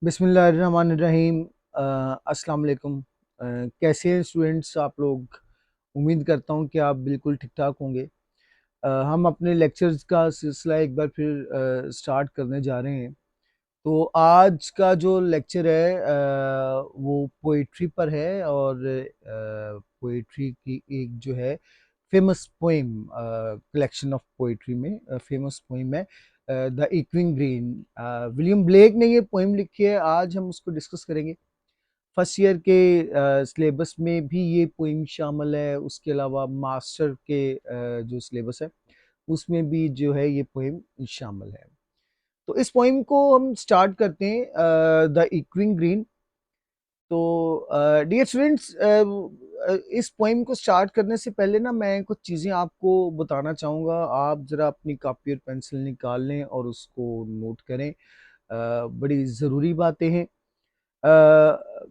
बिस्मिल्लाहिर्रहमानिर्रहीम। अस्सलाम वालेकुम। कैसे हैं स्टूडेंट्स आप लोग? उम्मीद करता हूँ कि आप बिल्कुल ठीक ठाक होंगे। हम अपने लेक्चर्स का सिलसिला एक बार फिर स्टार्ट करने जा रहे हैं। तो आज का जो लेक्चर है वो पोइट्री पर है और पोइट्री की एक जो है famous poem, collection of poetry में फेमस पोएम है the echoing green. William Blake ने ये पोएम लिखी है। आज हम उसको डिस्कस करेंगे। फर्स्ट ईयर के सिलेबस में भी ये पोएम शामिल है। उसके अलावा मास्टर के जो सिलेबस है उसमें भी जो है ये पोएम शामिल है। तो इस पोएम को हम स्टार्ट करते हैं, द इक्विंग ग्रीन। तो डियर स्टूडेंट्स, इस पोएम को स्टार्ट करने से पहले ना मैं कुछ चीज़ें आपको बताना चाहूँगा। आप ज़रा अपनी कॉपी और पेंसिल निकाल लें और उसको नोट करें। बड़ी ज़रूरी बातें हैं। अ,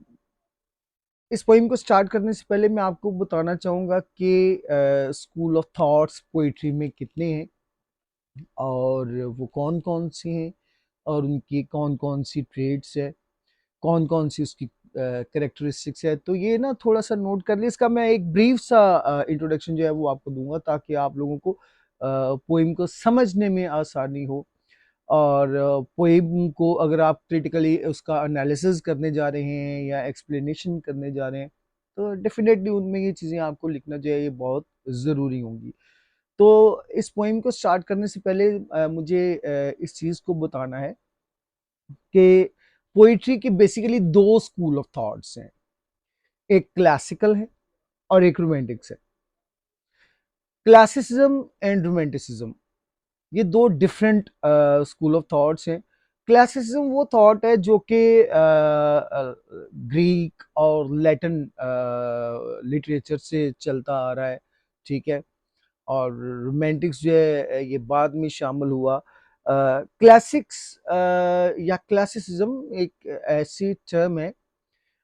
इस पोएम को स्टार्ट करने से पहले मैं आपको बताना चाहूँगा कि स्कूल ऑफ थॉट्स पोइट्री में कितने हैं और वो कौन-कौन से हैं और उनकी कौन-कौन सी ट्रेड्स है, कौन-कौन सी उसकी कैरेक्टरिस्टिक्स है। तो ये ना थोड़ा-सा नोट कर लिए। इसका मैं एक ब्रीफ सा इंट्रोडक्शन जो है वो आपको दूँगा ताकि आप लोगों को पोएम को समझने में आसानी हो। और पोएम को अगर आप क्रिटिकली उसका एनालिसिस करने जा रहे हैं या एक्सप्लेनेशन करने जा रहे हैं, तो डेफ़िनेटली उनमें ये चीज़ें आपको लिखना जो है ये बहुत ज़रूरी होंगी। तो इस पोएम को स्टार्ट करने से पहले मुझे इस चीज़ को बताना है कि पोएट्री के बेसिकली 2 स्कूल ऑफ थॉट्स हैं। एक क्लासिकल है और एक रोमांटिक्स है। क्लासिसिज्म एंड रोमांटिसिज्म, ये 2 डिफरेंट स्कूल ऑफ थॉट्स हैं। क्लासिसिज्म वो थॉट है जो कि ग्रीक और लैटिन लिटरेचर से चलता आ रहा है, ठीक है? और रोमांटिक्स जो है ये बाद में शामिल हुआ। क्लासिक्स या क्लासिसिज्म एक ऐसी टर्म है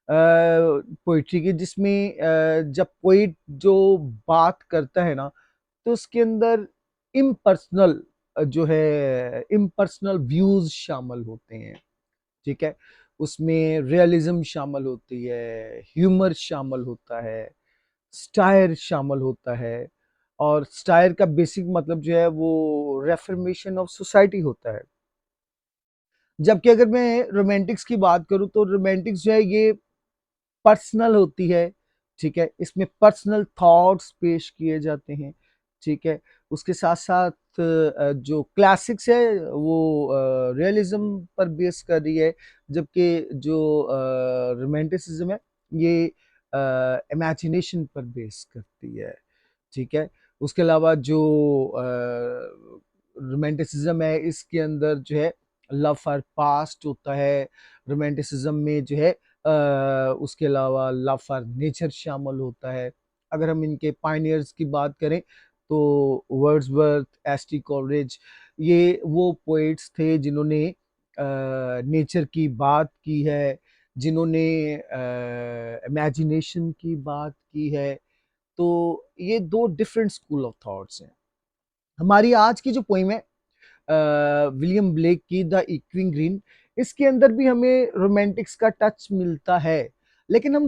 पोइट्री की जिसमें जब पोइट जो बात करता है ना तो उसके अंदर इम्पर्सनल जो है इम्पर्सनल व्यूज शामिल होते हैं, ठीक है? उसमें रियलिज्म शामिल होती है, ह्यूमर शामिल होता है, स्टायर शामिल होता है। और स्टायर का बेसिक मतलब जो है वो रेफर्मेशन ऑफ सोसाइटी होता है। जबकि अगर मैं रोमांटिक्स की बात करूं तो रोमांटिक्स जो है ये पर्सनल होती है, ठीक है? इसमें पर्सनल थॉट्स पेश किए जाते हैं, ठीक है? उसके साथ-साथ जो क्लासिक्स है वो रियलिज़्म पर बेस कर रही है, जबकि जो रोमांटिसिज़्म है ये इमेजिनेशन पर बेस करती है, ठीक है? उसके अलावा जो रोमांटिसिज़्म है इसके अंदर जो है लव फॉर पास्ट होता है। रोमांटिसिज़्म में जो है उसके अलावा लव फॉर नेचर शामिल होता है। अगर हम इनके पायनियर्स की बात करें तो वर्ड्सवर्थ, एस.टी. कॉलरिज, ये वो पोएट्स थे जिन्होंने नेचर की बात की है, जिन्होंने इमेजिनेशन की बात की है। तो ये 2 डिफरेंट स्कूल ऑफ थॉट्स हैं। हमारी आज की जो पोएम है विलियम ब्लेक की द इक्विंग ग्रीन, इसके अंदर भी हमें रोमांटिक्स का टच मिलता है। लेकिन हम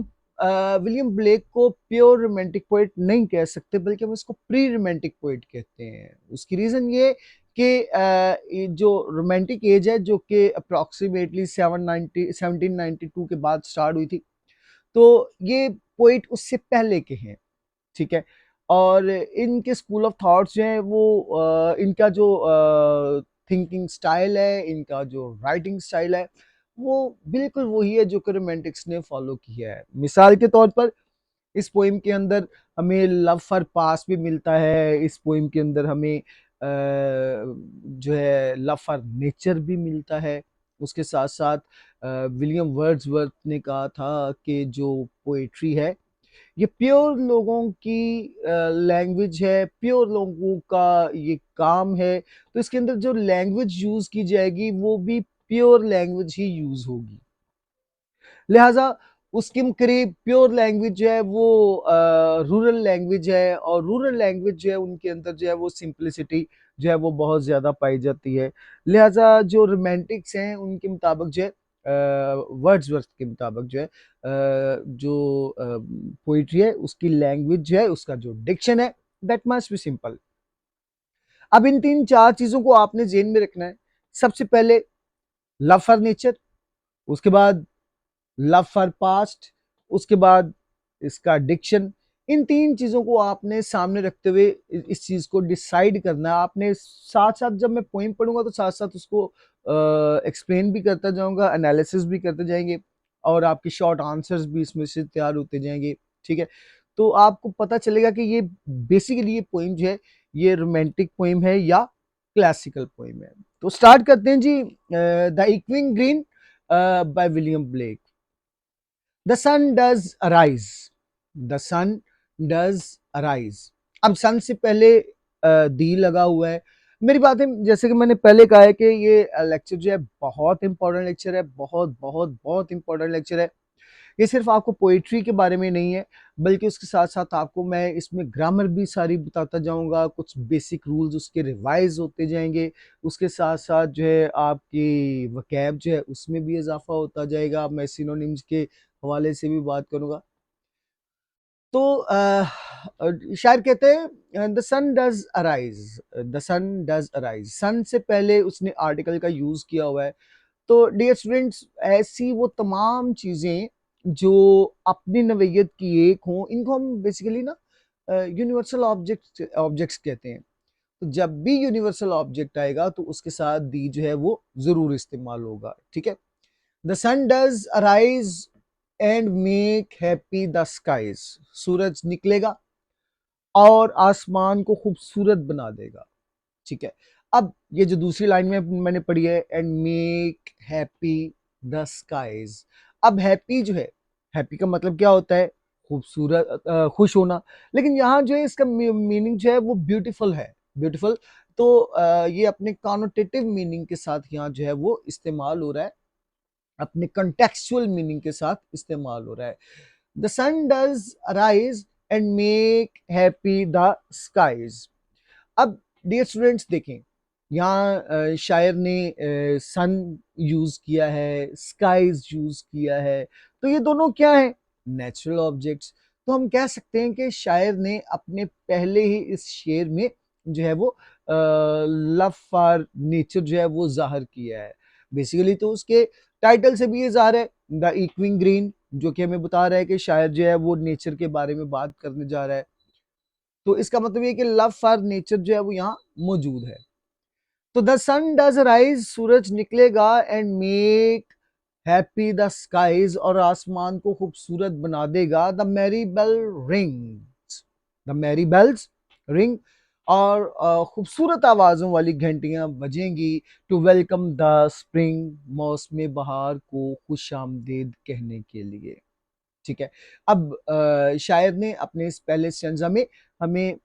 विलियम ब्लेक को प्योर रोमांटिक पोएट नहीं कह सकते बल्कि हम इसको प्री रोमांटिक पोएट कहते हैं। उसकी रीज़न ये कि ये जो रोमांटिक एज है जो कि अप्रॉक्सीमेटली 1792 के बाद स्टार्ट हुई थी, तो ये पोएट उससे पहले के हैं, ठीक है? और इनके स्कूल ऑफ थॉट्स जो हैं वो इनका जो थिंकिंग स्टाइल है, इनका जो राइटिंग स्टाइल है, वो बिल्कुल वही है जो कि रोमांटिक्स ने फॉलो किया है। मिसाल के तौर पर इस पोएम के अंदर हमें लव फॉर पास्ट भी मिलता है। इस पोएम के अंदर हमें जो है लव फॉर नेचर भी मिलता है। उसके साथ-साथ विलियम वर्ड्सवर्थ ने कहा था कि जो पोएट्री है ये प्योर लोगों की लैंग्वेज है, प्योर लोगों का ये काम है। तो इसके अंदर जो लैंग्वेज यूज़ की जाएगी वो भी प्योर लैंग्वेज ही यूज़ होगी। लिहाज़ा उसके करीब प्योर लैंग्वेज जो है वो रूरल लैंग्वेज है और रूरल लैंग्वेज जो है उनके अंदर जो है वो सिंप्लिसिटी जो है वो बहुत ज़्यादा पाई जाती है। लिहाज़ा जो रोमांटिक्स हैं उनके मुताबिक जो है वर्ड्सवर्थ के मुताबिक जो है जो पोइट्री है उसकी लैंग्वेज जो है उसका जो डिक्शन है दैट मस्ट बी सिंपल। अब इन 3-4 चीजों को आपने जेन में रखना है। सबसे पहले लव फॉर नेचर, उसके बाद लव फॉर पास्ट, उसके बाद इसका डिक्शन। इन 3 चीजों को आपने सामने रखते हुए इस चीज को डिसाइड करना है आपने। साथ साथ जब मैं पोइम पढ़ूंगा तो साथ साथ उसको एक्सप्लेन भी करता जाऊंगा, एनालिसिस भी करते जाएंगे और आपके शॉर्ट आंसर्स भी इसमें से तैयार होते जाएंगे। ठीक है, तो आपको पता चलेगा कि ये बेसिकली ये पोइम जो है ये रोमांटिक पोइम है या क्लासिकल पोइम है। तो स्टार्ट करते हैं जी। The echoing green by William Blake. The sun does arise. The sun does arise. अब सन से पहले दी लगा हुआ है। मेरी बात है, जैसे कि मैंने पहले कहा है कि ये लेक्चर जो है बहुत इंपॉर्टेंट लेक्चर है, बहुत बहुत बहुत इंपॉर्टेंट लेक्चर है। ये सिर्फ आपको पोइट्री के बारे में नहीं है, बल्कि उसके साथ साथ आपको मैं इसमें ग्रामर भी सारी बताता जाऊंगा, कुछ बेसिक रूल्स उसके रिवाइज होते जाएंगे। उसके साथ साथ जो है आपकी वकैब जो है उसमें भी इजाफा होता जाएगा। मैं सिनोनिम्स के हवाले से भी बात करूंगा। तो शायर कहते हैं the sun does arise, the sun does arise. Sun से पहले उसने आर्टिकल का यूज किया हुआ है। तो डियर स्टूडेंट्स, ऐसी वो तमाम चीजें जो अपनी नवैयत की एक हों, इनको हम बेसिकली ना यूनिवर्सल ऑब्जेक्ट्स कहते हैं। तो जब भी यूनिवर्सल ऑब्जेक्ट आएगा तो उसके साथ दी जो है वो जरूर इस्तेमाल होगा। ठीक है, the sun does arise and make happy the skies. सूरज निकलेगा और आसमान को खूबसूरत बना देगा। ठीक है, अब ये जो दूसरी लाइन में मैंने पढ़ी है and make happy the skies. अब हैप्पी जो है, हैप्पी का मतलब क्या होता है? खूबसूरत, खुश होना। लेकिन यहाँ जो है इसका मीनिंग जो है वो ब्यूटीफुल है, ब्यूटीफुल। तो ये अपने कॉनोटेटिव मीनिंग के साथ यहाँ जो है वो इस्तेमाल हो रहा है, अपने कंटेक्चुअल मीनिंग के साथ इस्तेमाल हो रहा है। The sun does arise and make happy the skies. अब डियर स्टूडेंट्स देखें, यहाँ शायर ने सन यूज किया है, स्काईज यूज किया है। तो ये दोनों क्या है? Natural objects. तो हम कह सकते हैं कि शायर ने अपने पहले ही इस शेर में जो है वो लव फॉर नेचर जो है वो जाहिर किया है। बेसिकली तो उसके टाइटल से भी ये जाहिर है, द इक्विंग ग्रीन, जो कि हमें बता रहा है कि शायर जो है वो नेचर के बारे में बात करने जा रहा है। तो इसका मतलब ये कि लव फॉर नेचर जो है वो यहाँ मौजूद है। तो द सन डज राइज, सूरज निकलेगा, and make happy the skies, और आसमान को खूबसूरत बना देगा। The merry bell rings, the merry bells ring, और खूबसूरत आवाजों वाली घंटियां बजेंगी टू वेलकम द स्प्रिंग, मौसम बहार को खुश आमदीद कहने के लिए। ठीक है, अब शायर ने अपने इस पहले स्टेंजा में हमें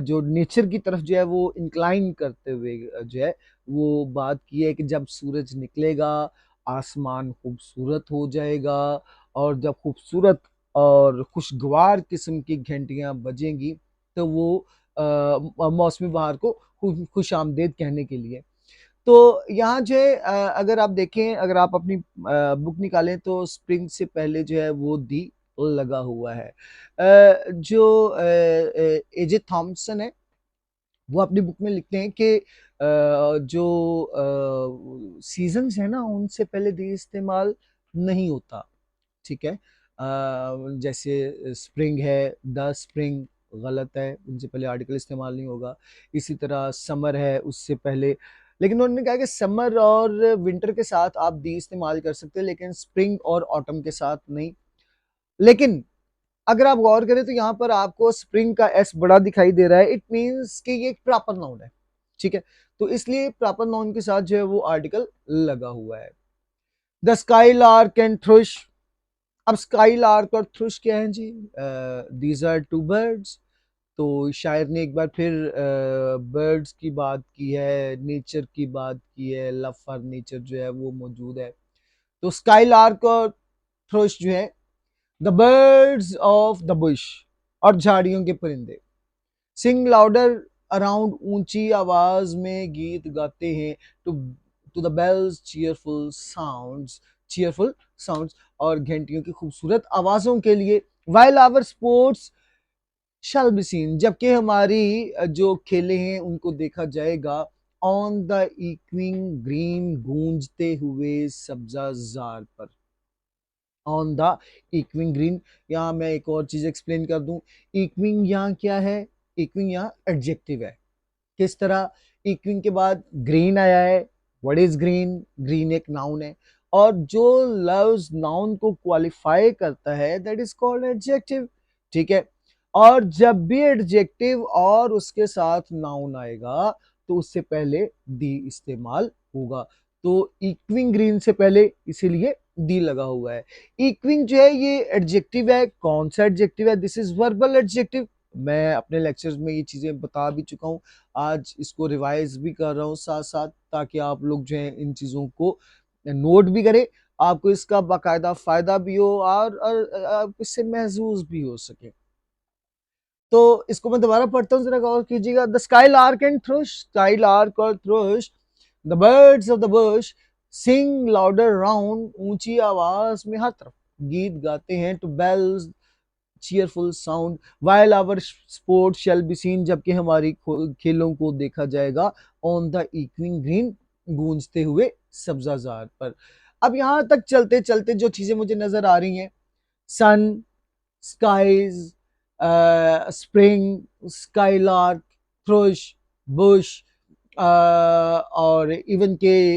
जो नेचर की तरफ जो है वो इंक्लाइन करते हुए जो है वो बात की है कि जब सूरज निकलेगा आसमान खूबसूरत हो जाएगा, और जब खूबसूरत और खुशगवार किस्म की घंटियां बजेंगी तो वो मौसमी बहार को खुश आमदेद कहने के लिए। तो यहाँ जो है अगर आप देखें, अगर आप अपनी बुक निकालें तो स्प्रिंग से पहले जो है वो दी लगा हुआ है। जो एजे थॉम्सन है वो अपनी बुक में लिखते हैं कि जो सीजन्स है ना उनसे पहले दी इस्तेमाल नहीं होता। ठीक है, जैसे स्प्रिंग है, द स्प्रिंग गलत है, उनसे पहले आर्टिकल इस्तेमाल नहीं होगा। इसी तरह समर है, उससे पहले। लेकिन उन्होंने कहा कि समर और विंटर के साथ आप दी इस्तेमाल कर सकते हैं, लेकिन स्प्रिंग और ऑटम के साथ नहीं। लेकिन अगर आप गौर करें तो यहाँ पर आपको स्प्रिंग का एस बड़ा दिखाई दे रहा है। इट मीन्स कि ये एक प्रॉपर नाउन है। ठीक है, तो इसलिए प्रॉपर नाउन के साथ जो है वो आर्टिकल लगा हुआ है। The skylark and thrush. अब स्काई लार्क और थ्रुश क्या है जी? These are two birds. तो शायर ने एक बार फिर बर्ड्स की बात की है, नेचर की बात की है, लव फॉर नेचर जो है वो मौजूद है। तो स्काई लार्क और थ्रुश जो है the birds of the Bush, और झाड़ियों के परिंदे, सिंग लाउडर अराउंड, ऊंची आवाज में गीत गाते हैं to to the bells cheerful sounds, और घंटियों की खूबसूरत आवाजों के लिए, while our sports shall be seen, जबकि हमारी जो खेले हैं उनको देखा जाएगा, ऑन द इक्विंग ग्रीन, गूंजते हुए सब्जा जार पर, ऑन द इक्विंग ग्रीन। यहाँ मैं एक और चीज एक्सप्लेन कर दूं, इक्विंग यहाँ क्या है, इक्विंग यहाँ एडजेक्टिव है। किस तरह, इक्विंग के बाद ग्रीन आया है, व्हाट इज ग्रीन, ग्रीन एक नाउन है, और जो लव्स नाउन को क्वालिफाई करता है दैट इज कॉल्ड एडजेक्टिव, ठीक है। और जब भी एडजेक्टिव और उसके साथ नाउन आएगा तो उससे पहले दी इस्तेमाल होगा, तो इक्विंग ग्रीन से पहले इसीलिए दी लगा हुआ है। इक्विंग जो है ये एडजेक्टिव है, कौन सा एडजेक्टिव है, दिस इज वर्बल एडजेक्टिव। मैं अपने लेक्चर्स में ये चीजें बता भी चुका हूँ, आज इसको रिवाइज भी कर रहा हूँ साथ साथ, ताकि आप लोग जो है इन चीजों को नोट भी करें, आपको इसका बाकायदा फायदा भी हो और आप इससे महसूस भी हो सके। तो इसको मैं दोबारा पढ़ता हूँ, जरा गौर कीजिएगा। The skylark and thrush, skylark और thrush, the birds of the bush sing louder round, ऊंची आवाज में हर तरफ गीत गाते हैं, to bells cheerful sound, while our sport shall be seen, जबकि हमारी खेलों को देखा जाएगा, on the echoing green, गूंजते हुए सब्जाजार पर। अब यहां तक चलते चलते जो चीजें मुझे नजर आ रही हैं, सन, स्काईज, स्प्रिंग, स्काईलार्क, थ्रुश, बुश, और इवन के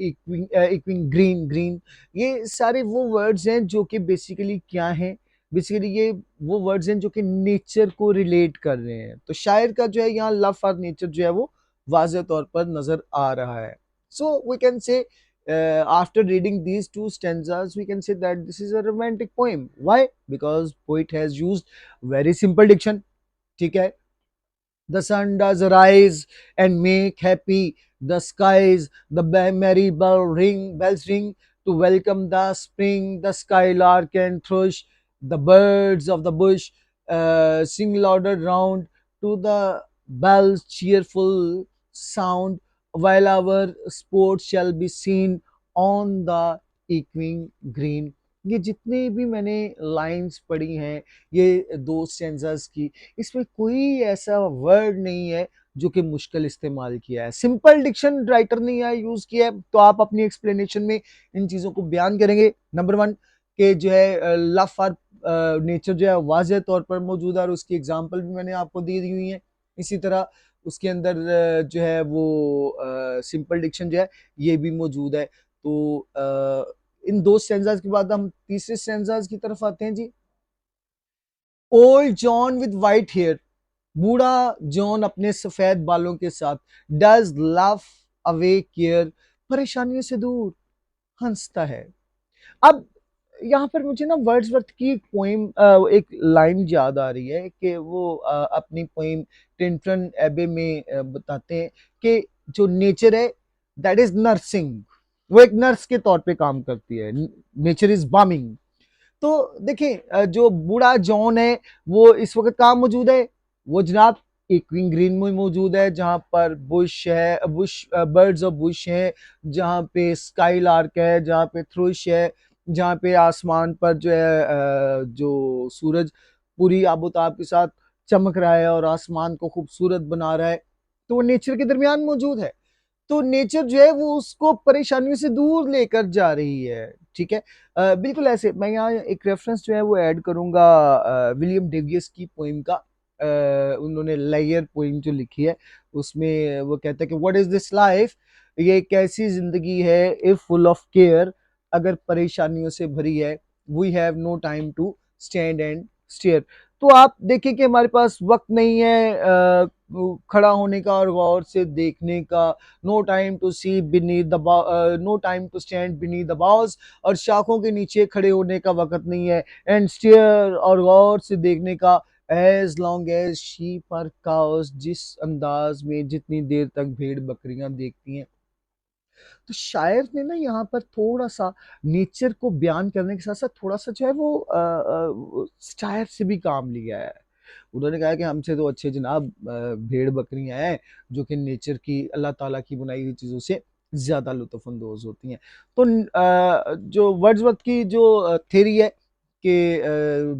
इक्विंग ग्रीन, ग्रीन, ये सारे वो वर्ड्स हैं जो कि बेसिकली क्या हैं, बेसिकली ये वो वर्ड्स हैं जो कि नेचर को रिलेट कर रहे हैं। तो शायर का जो है यहाँ लव फॉर नेचर जो है वो वाज़ेह तौर पर नजर आ रहा है। So we can say after reading these two stanzas we can say that this is a romantic poem. Why? Because poet has used very simple diction, ठीक है। The sun does rise and make happy the skies. The merry bells ring to welcome the spring. The skylark and thrush, the birds of the bush, sing louder round to the bells' cheerful sound. While our sports shall be seen on the echoing green. ये जितने भी मैंने lines पढ़ी हैं ये दो stanzas की, इसमें कोई ऐसा वर्ड नहीं है जो कि मुश्किल इस्तेमाल किया है, सिंपल डिक्शन राइटर ने यहाँ यूज किया है। तो आप अपनी एक्सप्लेनेशन में इन चीजों को बयान करेंगे। नंबर वन के जो है लव फॉर नेचर जो है वाज़ेह तौर पर मौजूद है, और उसकी एग्जांपल भी मैंने आपको दी दी हुई है। इसी तरह उसके अंदर जो है वो सिंपल डिक्शन जो है ये भी मौजूद है। तो इन दो स्टेंजास के बाद हम तीसरे स्टेंजास की तरफ आते हैं जी। Old John with white hair, बूढ़ा जॉन अपने सफेद बालों के साथ, डज लाफ अवे केयर, परेशानियों से दूर हंसता है। अब यहाँ पर मुझे ना वर्ड्सवर्थ की एक पोइम, एक लाइन याद आ रही है कि वो अपनी पोइम टिंटन एबे में बताते हैं कि जो नेचर है दैट इज नर्सिंग, वो एक नर्स के तौर पे काम करती है, नेचर इज बामिंग। तो देखिए जो बूढ़ा जॉन है वो इस वक्त कहाँ मौजूद है, वो जनाब इक्विंग ग्रीन में मौजूद है, जहाँ पर बुश है, बुश बर्ड्स ऑफ बुश है, जहाँ पे स्काई लार्क है, जहाँ पे थ्रुश है, जहाँ पे आसमान पर जो है जो सूरज पूरी आबोताब के साथ चमक रहा है और आसमान को खूबसूरत बना रहा है, तो वो नेचर के दरमियान मौजूद है। तो नेचर जो है वो उसको परेशानियों से दूर लेकर जा रही है, ठीक है। बिल्कुल ऐसे मैं यहाँ एक रेफरेंस जो है वो ऐड करूंगा विलियम डेवियस की पोइम का। उन्होंने लेयर पोइम जो लिखी है उसमें वो कहता है कि व्हाट इज दिस लाइफ, ये एक ऐसी जिंदगी है इफ फुल ऑफ केयर, अगर परेशानियों से भरी है, we have no time to stand and stare. तो आप देखिए कि हमारे पास वक्त नहीं है खड़ा होने का और गौर से देखने का, no time to see beneath the, no time to stand beneath the boughs, और शाखों के नीचे खड़े होने का वक्त नहीं है, एंड स्टेयर और गौर से देखने का, as long as sheep or cows, जिस अंदाज में जितनी देर तक भेड़ बकरियां देखती हैं। तो शायर ने ना यहाँ पर थोड़ा सा नेचर को बयान करने के साथ साथ थोड़ा सा जो है वो शायर से भी काम लिया है। उन्होंने कहा कि हमसे तो अच्छे जनाब भेड़ बकरियां हैं जो कि नेचर की, अल्लाह ताला की बनाई हुई चीज़ों से ज़्यादा लुत्फ़अंदोज़ होती हैं। तो जो वर्ड्सवर्थ की जो थ्योरी है कि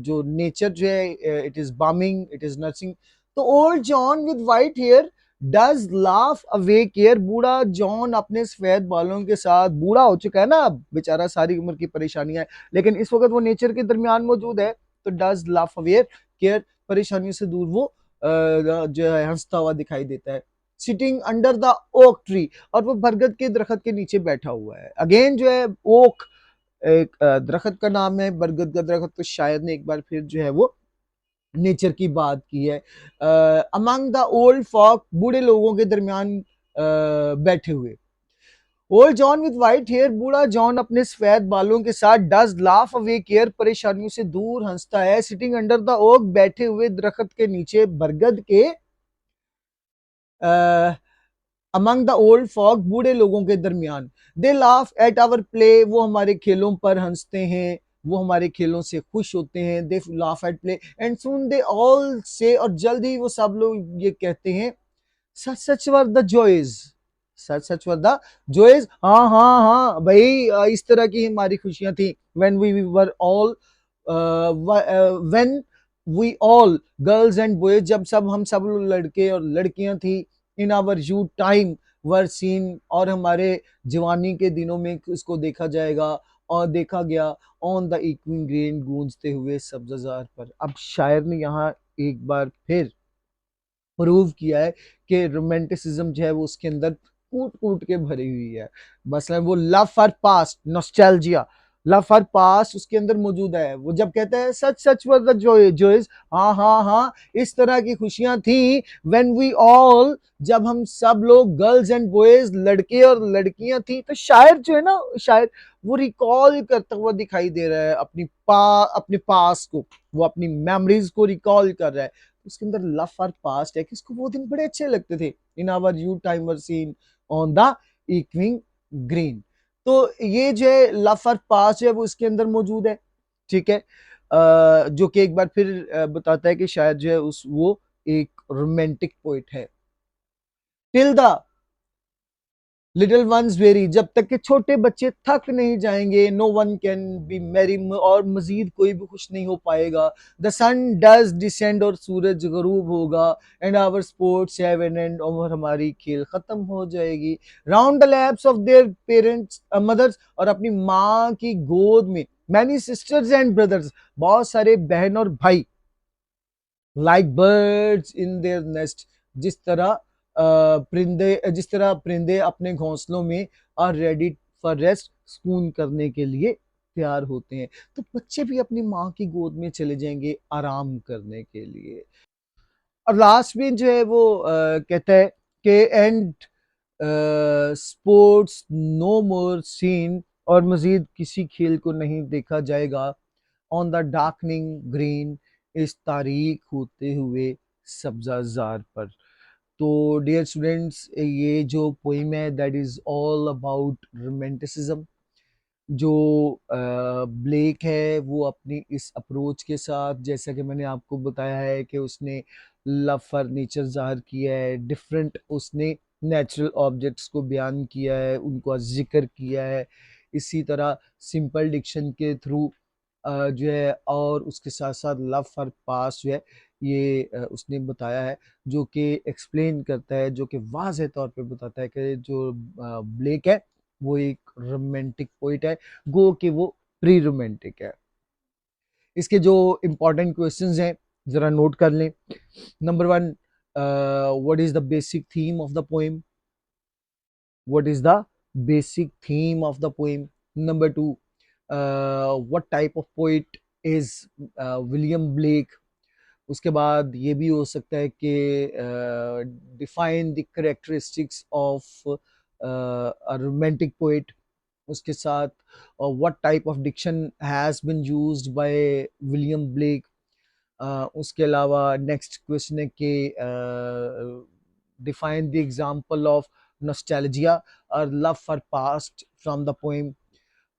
जो नेचर जो है it is warming, it is nursing. तो old John with white hair does laugh awake care. बूढ़ा जॉन अपने सफेद बालों के साथ, बूढ़ा हो चुका है ना अब बेचारा, सारी उम्र की परेशानियां हैं, लेकिन इस वक्त वो नेचर के दरमियान मौजूद है। तो डज लाफ अवेक केयर, परेशानियों से दूर वो जो है हंसता हुआ दिखाई देता है। Sitting under the oak tree, और वो बरगद के दरख्त के नीचे बैठा हुआ है। अगेन जो है ओक एक दरख्त का नाम है, बरगद का दरख्त, तो शायद ने एक बार फिर जो है वो नेचर की बात की है। अमंग द ओल्ड फॉक, बूढ़े लोगों के दरमियान बैठे हुए। Old John with white hair, बूढ़ा जॉन अपने सफेद बालों के साथ, डज लाफ अवे केयर, परेशानियों से दूर हंसता है। सिटिंग अंडर द ओक, बैठे हुए दरख्त के नीचे बरगद के। अमंग द ओल्ड फॉक, बूढ़े लोगों के दरमियान। They laugh at our play, वो हमारे खेलों पर हंसते हैं, वो हमारे खेलों से खुश होते हैं। दे laugh at play and soon they all से, और जल्द ही वो सब लोग ये कहते हैं, such such were the joys, such such were the joys. हाँ हाँ हाँ भाई, इस तरह की हमारी खुशियां थी। When we were all, when we all girls and boys, जब सब हम सब लड़के और लड़कियां थी। In our youth time were seen, और हमारे जवानी के दिनों में इसको देखा जाएगा और देखा गया। ऑन द इक्विंग ग्रीन, गूंजते हुए सब्ज़ार पर। अब शायर ने यहाँ एक बार फिर प्रूव किया है कि रोमांटिसिज्म जो है वो उसके अंदर कूट कूट के भरी हुई है। मसलन वो love for past, nostalgia, love for past उसके अंदर मौजूद है। वो जब कहता है सच सच वर द जॉयज, हाँ हाँ हाँ, इस तरह की खुशियां थी। व्हेन वी ऑल, जब हम सब लोग, गर्ल्स एंड बॉयज, लड़के और लड़कियां थी। तो शायर जो है ना, शायर वो रिकॉल करता हुआ दिखाई दे रहा है अपने पास को, वो अपनी मेमोरीज को रिकॉल कर रहा है। उसके अंदर लव फॉर पास्ट है कि उसको वो दिन बड़े अच्छे लगते थे। In our youth time were seen on the echoing green. तो ये जो है लव फॉर पास्ट है वो इसके अंदर मौजूद है। ठीक है, जो कि एक बार फिर बताता है कि शायद जो है उस वो एक रोमांटिक पोइट है। Till the little ones weary, जब तक के छोटे बच्चे थक नहीं जाएंगे। No one can be merry, और मजीद कोई भी खुश नहीं हो पाएगा। द सन डज डिसेंड, और सूरज गरूब होगा। And our sports have an end, और हमारी खेल खत्म हो जाएगी। Round the laps of their parents mothers, और अपनी माँ की गोद में। मैनी सिस्टर्स एंड ब्रदर्स, बहुत सारे बहन और भाई। Like birds in their nest, जिस तरह परिंदे अपने घोंसलों में आर रेडी फॉर रेस्ट, सुकून करने के लिए तैयार होते हैं। तो बच्चे भी अपनी माँ की गोद में चले जाएंगे आराम करने के लिए। और लास्ट में जो है वो कहता है कि and sports no more seen, और मजीद किसी खेल को नहीं देखा जाएगा। ऑन द डार्कनिंग ग्रीन, इस तारीख होते हुए सब्जाजार पर। तो डियर स्टूडेंट्स, ये जो पोइम है that is all about romanticism. जो ब्लेक है वो अपनी इस अप्रोच के साथ, जैसा कि मैंने आपको बताया है कि उसने लव फॉर नेचर ज़ाहिर किया है, डिफरेंट उसने नेचुरल ऑब्जेक्ट्स को बयान किया है, उनको जिक्र किया है। इसी तरह सिंपल डिक्शन के थ्रू जो है, और उसके साथ साथ लव फॉर पास जो है ये उसने बताया है, जो कि एक्सप्लेन करता है, जो कि वाज़ेह तौर पे बताता है कि जो ब्लेक है वो एक रोमांटिक पोइट है, गो कि वो प्री रोमांटिक है। इसके जो इंपॉर्टेंट क्वेश्चंस हैं जरा नोट कर लें। Number one, what is the basic theme of the poem? What is the basic theme of the poem? Number two, what type of poet is William Blake? उसके बाद ये भी हो सकता है कि define the characteristics of a romantic poet. उसके साथ what type of diction has been used by William Blake. उसके अलावा नेक्स्ट क्वेश्चन है कि define the example of nostalgia और love for past from the poem.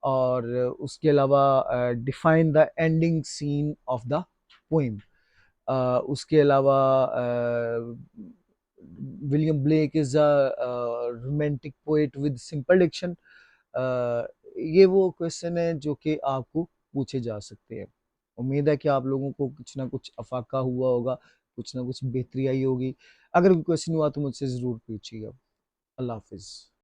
और उसके अलावा define the ending scene of the poem. उसके अलावा William Blake is a romantic poet with simple diction. ये वो क्वेश्चन है जो कि आपको पूछे जा सकते हैं। उम्मीद है कि आप लोगों को कुछ ना कुछ अफाका हुआ होगा, कुछ ना कुछ बेहतरी आई होगी। अगर कोई क्वेश्चन हुआ तो मुझसे ज़रूर पूछिएगा। अल्लाह हाफ़िज़।